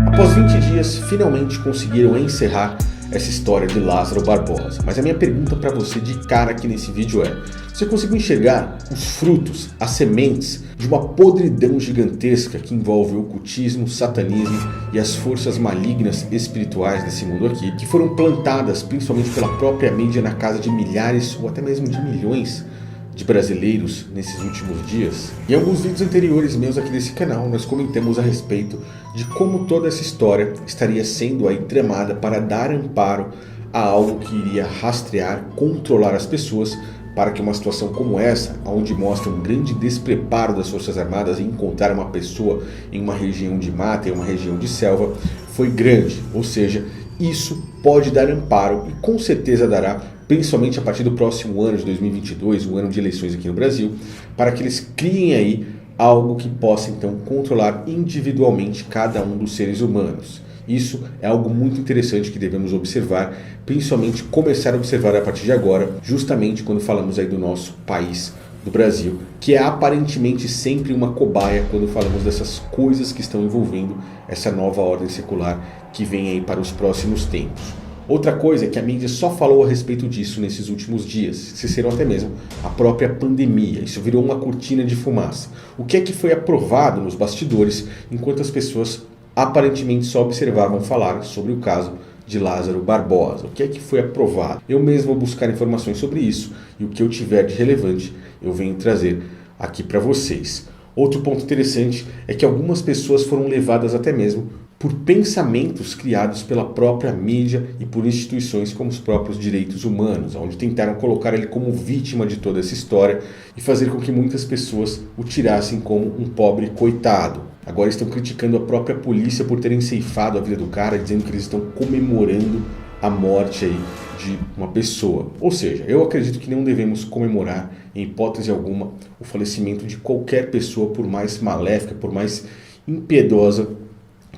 Após 20 dias, finalmente conseguiram encerrar essa história de Lázaro Barbosa. Mas a minha pergunta para você de cara aqui nesse vídeo é: você conseguiu enxergar os frutos, as sementes de uma podridão gigantesca que envolve o ocultismo, satanismo e as forças malignas espirituais desse mundo aqui, que foram plantadas principalmente pela própria mídia na casa de milhares ou até mesmo de milhões de brasileiros nesses últimos dias? Em alguns vídeos anteriores meus aqui nesse canal, nós comentamos a respeito de como toda essa história estaria sendo aí tramada para dar amparo a algo que iria rastrear, controlar as pessoas, para que uma situação como essa, onde mostra um grande despreparo das Forças Armadas em encontrar uma pessoa em uma região de mata, em uma região de selva, foi grande. Ou seja, isso pode dar amparo e com certeza dará, principalmente a partir do próximo ano de 2022, o ano de eleições aqui no Brasil, para que eles criem aí algo que possa então controlar individualmente cada um dos seres humanos. Isso é algo muito interessante que devemos observar, principalmente começar a observar a partir de agora, justamente quando falamos aí do nosso país, do Brasil, que é aparentemente sempre uma cobaia quando falamos dessas coisas que estão envolvendo essa nova ordem secular que vem aí para os próximos tempos. Outra coisa é que a mídia só falou a respeito disso nesses últimos dias, esqueceram até mesmo a própria pandemia. Isso virou uma cortina de fumaça. O que é que foi aprovado nos bastidores enquanto as pessoas aparentemente só observavam falar sobre o caso de Lázaro Barbosa? O que é que foi aprovado? Eu mesmo vou buscar informações sobre isso e o que eu tiver de relevante eu venho trazer aqui para vocês. Outro ponto interessante é que algumas pessoas foram levadas até mesmo por pensamentos criados pela própria mídia e por instituições como os próprios direitos humanos, onde tentaram colocar ele como vítima de toda essa história e fazer com que muitas pessoas o tirassem como um pobre coitado. Agora estão criticando a própria polícia por terem ceifado a vida do cara, dizendo que eles estão comemorando a morte aí de uma pessoa. Ou seja, eu acredito que não devemos comemorar, em hipótese alguma, o falecimento de qualquer pessoa, por mais maléfica, por mais impiedosa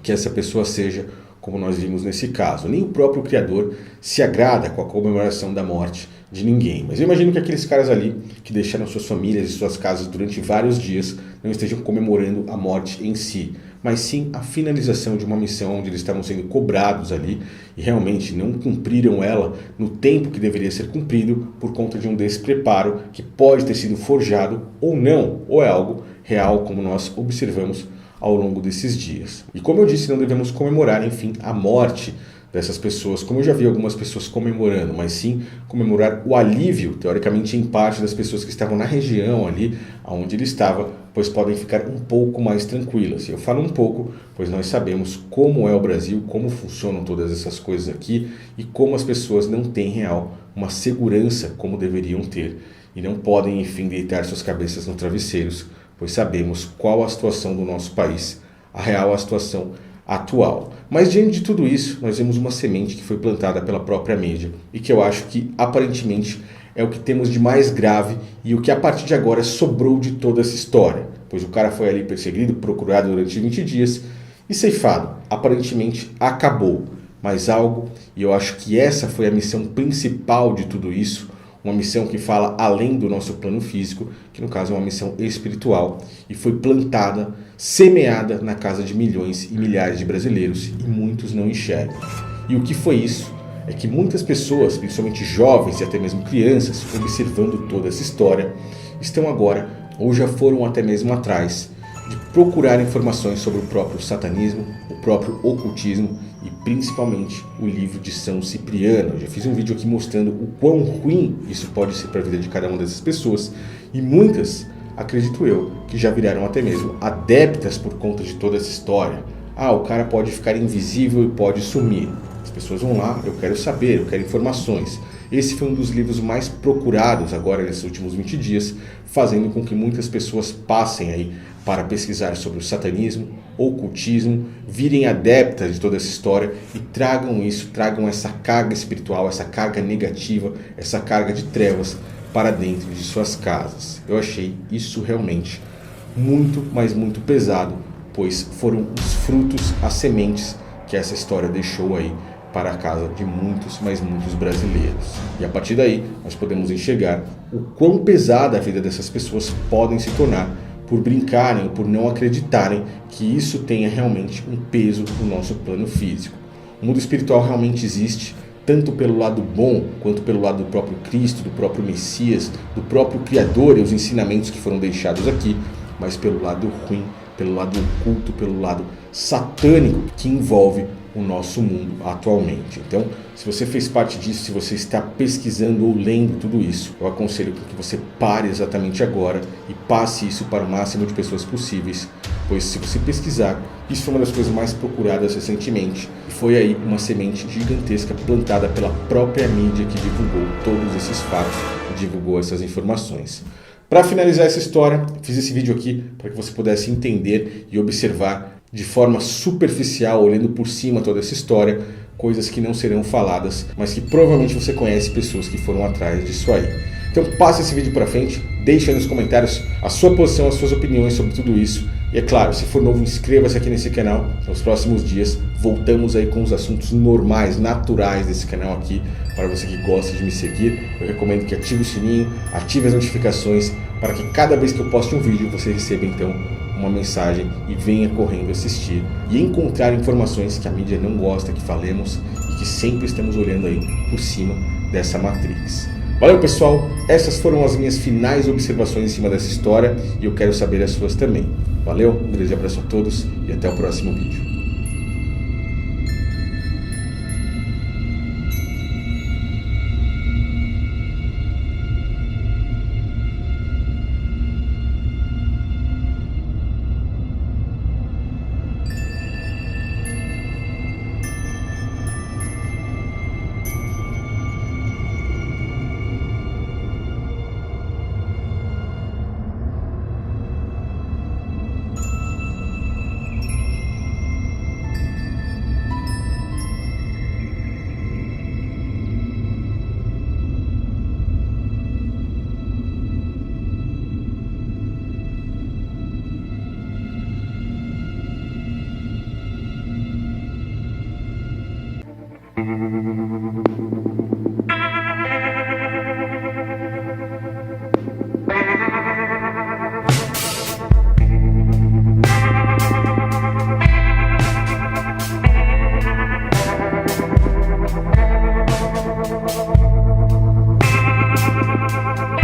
que essa pessoa seja, como nós vimos nesse caso. Nem o próprio Criador se agrada com a comemoração da morte de ninguém. Mas eu imagino que aqueles caras ali que deixaram suas famílias e suas casas durante vários dias não estejam comemorando a morte em si, mas sim a finalização de uma missão onde eles estavam sendo cobrados ali e realmente não cumpriram ela no tempo que deveria ser cumprido por conta de um despreparo que pode ter sido forjado ou não, ou é algo real como nós observamos ao longo desses dias. E como eu disse, não devemos comemorar, enfim, a morte dessas pessoas, como eu já vi algumas pessoas comemorando, mas sim comemorar o alívio, teoricamente em parte, das pessoas que estavam na região ali onde ele estava, pois podem ficar um pouco mais tranquilas. Eu falo um pouco, pois nós sabemos como é o Brasil, como funcionam todas essas coisas aqui e como as pessoas não têm real uma segurança como deveriam ter e não podem, enfim, deitar suas cabeças nos travesseiros, pois sabemos qual a situação do nosso país, a real situação atual. Mas diante de tudo isso, nós vemos uma semente que foi plantada pela própria mídia e que eu acho que aparentemente é o que temos de mais grave e o que a partir de agora sobrou de toda essa história, pois o cara foi ali perseguido, procurado durante 20 dias e ceifado. Aparentemente acabou, mas algo, e eu acho que essa foi a missão principal de tudo isso, uma missão que fala além do nosso plano físico, que no caso é uma missão espiritual, e foi plantada, semeada na casa de milhões e milhares de brasileiros, e muitos não enxergam. E o que foi isso? É que muitas pessoas, principalmente jovens e até mesmo crianças, observando toda essa história, estão agora, ou já foram até mesmo atrás, de procurar informações sobre o próprio satanismo, o próprio ocultismo e principalmente o livro de São Cipriano. Eu já fiz um vídeo aqui mostrando o quão ruim isso pode ser para a vida de cada uma dessas pessoas e muitas, acredito eu, que já viraram até mesmo adeptas por conta de toda essa história. Ah, o cara pode ficar invisível e pode sumir. As pessoas vão lá, eu quero saber, eu quero informações. Esse foi um dos livros mais procurados agora nesses últimos 20 dias, fazendo com que muitas pessoas passem aí para pesquisar sobre o satanismo, ocultismo, virem adeptas de toda essa história e tragam essa carga espiritual, essa carga negativa, essa carga de trevas para dentro de suas casas. Eu achei isso realmente muito, mas muito pesado, pois foram os frutos, as sementes que essa história deixou aí para a casa de muitos, mas muitos brasileiros. E a partir daí, nós podemos enxergar o quão pesada a vida dessas pessoas podem se tornar por brincarem, por não acreditarem que isso tenha realmente um peso no nosso plano físico. O mundo espiritual realmente existe, tanto pelo lado bom, quanto pelo lado do próprio Cristo, do próprio Messias, do próprio Criador e os ensinamentos que foram deixados aqui, mas pelo lado ruim, pelo lado oculto, pelo lado satânico que envolve o nosso mundo atualmente. Então, se você fez parte disso, se você está pesquisando ou lendo tudo isso, eu aconselho que você pare exatamente agora e passe isso para o máximo de pessoas possíveis, pois se você pesquisar, isso foi uma das coisas mais procuradas recentemente. Foi aí uma semente gigantesca plantada pela própria mídia que divulgou todos esses fatos e divulgou essas informações. Para finalizar essa história, fiz esse vídeo aqui para que você pudesse entender e observar de forma superficial, olhando por cima toda essa história, coisas que não serão faladas, mas que provavelmente você conhece pessoas que foram atrás disso aí. Então passe esse vídeo para frente, deixe aí nos comentários a sua posição, as suas opiniões sobre tudo isso. E é claro, se for novo, inscreva-se aqui nesse canal. Nos próximos dias voltamos aí com os assuntos normais, naturais desse canal aqui. Para você que gosta de me seguir, eu recomendo que ative o sininho, ative as notificações, para que cada vez que eu poste um vídeo, você receba então uma mensagem e venha correndo assistir e encontrar informações que a mídia não gosta que falemos e que sempre estamos olhando aí por cima dessa matrix. Valeu, pessoal, essas foram as minhas finais observações em cima dessa história e eu quero saber as suas também. Valeu, um grande abraço a todos e até o próximo vídeo.